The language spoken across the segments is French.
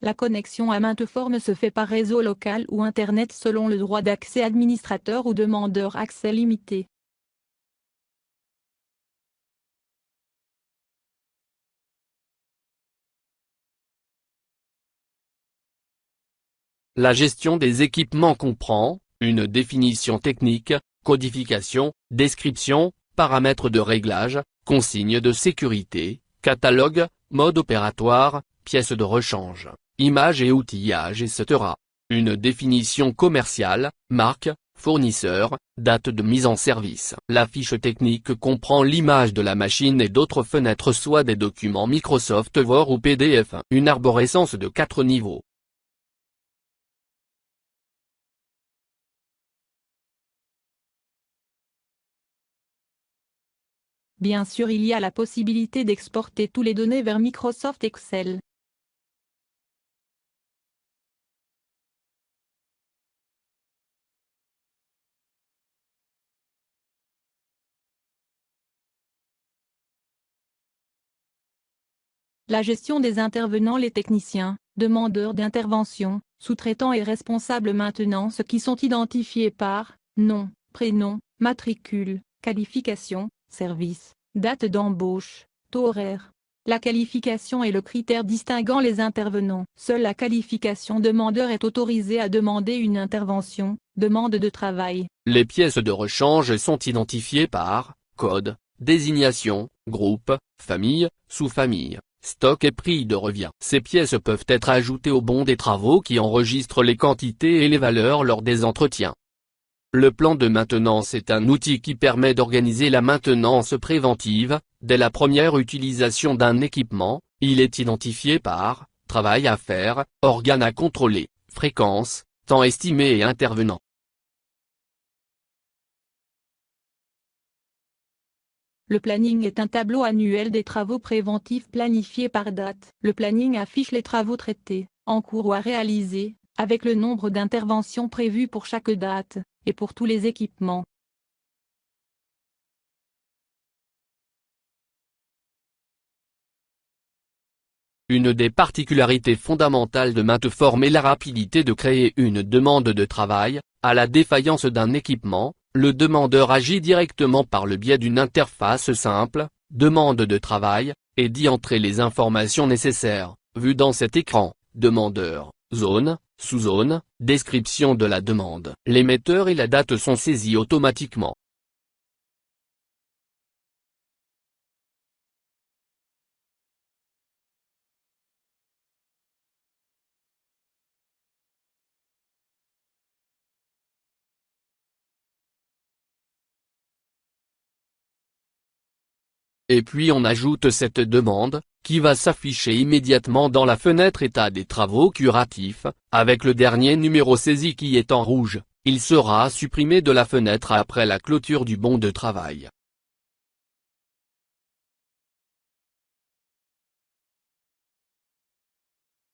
La connexion à maintes formes se fait par réseau local ou Internet selon le droit d'accès administrateur ou demandeur accès limité. La gestion des équipements comprend une définition technique, codification, description, paramètres de réglage, consignes de sécurité, catalogue, mode opératoire, pièces de rechange, images et outillage etc. Une définition commerciale, marque, fournisseur, date de mise en service. La fiche technique comprend l'image de la machine et d'autres fenêtres soit des documents Microsoft Word ou PDF. Une arborescence de 4 niveaux. Bien sûr, il y a la possibilité d'exporter tous les données vers Microsoft Excel. La gestion des intervenants, les techniciens, demandeurs d'intervention, sous-traitants et responsables maintenance qui sont identifiés par nom, prénom, matricule, qualification, service, date d'embauche, taux horaire. La qualification est le critère distinguant les intervenants. Seule la qualification demandeur est autorisée à demander une intervention, demande de travail. Les pièces de rechange sont identifiées par code, désignation, groupe, famille, sous-famille, stock et prix de revient. Ces pièces peuvent être ajoutées au bon des travaux qui enregistre les quantités et les valeurs lors des entretiens. Le plan de maintenance est un outil qui permet d'organiser la maintenance préventive. Dès la première utilisation d'un équipement, il est identifié par travail à faire, organe à contrôler, fréquence, temps estimé et intervenant. Le planning est un tableau annuel des travaux préventifs planifiés par date. Le planning affiche les travaux traités, en cours ou à réaliser, avec le nombre d'interventions prévues pour chaque date, et pour tous les équipements. Une des particularités fondamentales de Mainteform est la rapidité de créer une demande de travail. À la défaillance d'un équipement, le demandeur agit directement par le biais d'une interface simple, demande de travail, et d'y entrer les informations nécessaires, vues dans cet écran, demandeur, zone, sous-zone, description de la demande. L'émetteur et la date sont saisis automatiquement. Et puis on ajoute cette demande, qui va s'afficher immédiatement dans la fenêtre État des travaux curatifs, avec le dernier numéro saisi qui est en rouge. Il sera supprimé de la fenêtre après la clôture du bon de travail.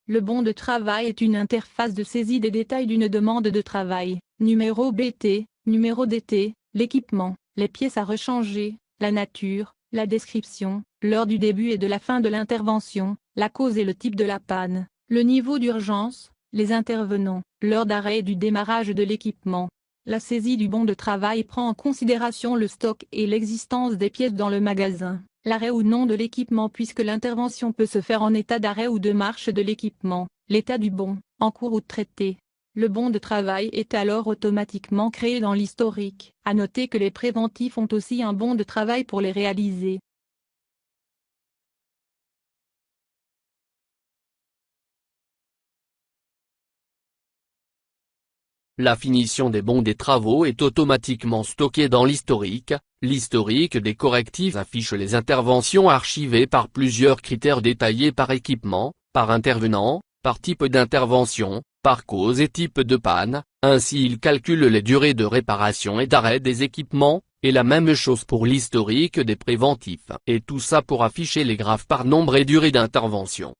Le bon de travail est une interface de saisie des détails d'une demande de travail, numéro BT, numéro DT, l'équipement, les pièces à rechanger, la nature, la description, l'heure du début et de la fin de l'intervention, la cause et le type de la panne, le niveau d'urgence, les intervenants, l'heure d'arrêt et du démarrage de l'équipement. La saisie du bon de travail prend en considération le stock et l'existence des pièces dans le magasin, l'arrêt ou non de l'équipement puisque l'intervention peut se faire en état d'arrêt ou de marche de l'équipement, l'état du bon, en cours ou traité. Le bon de travail est alors automatiquement créé dans l'historique. À noter que les préventifs ont aussi un bon de travail pour les réaliser. La finition des bons des travaux est automatiquement stockée dans l'historique. L'historique des correctifs affiche les interventions archivées par plusieurs critères détaillés par équipement, par intervenant, par type d'intervention, par cause et type de panne. Ainsi il calcule les durées de réparation et d'arrêt des équipements, et la même chose pour l'historique des préventifs. Et tout ça pour afficher les graphes par nombre et durée d'intervention.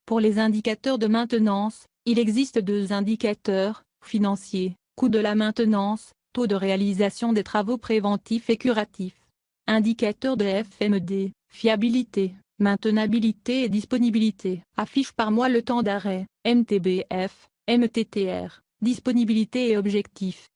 Pour les indicateurs de maintenance, il existe deux indicateurs, financiers, coût de la maintenance, taux de réalisation des travaux préventifs et curatifs. Indicateur de FMD, fiabilité, maintenabilité et disponibilité. Affiche par mois le temps d'arrêt, MTBF, MTTR, disponibilité et objectif.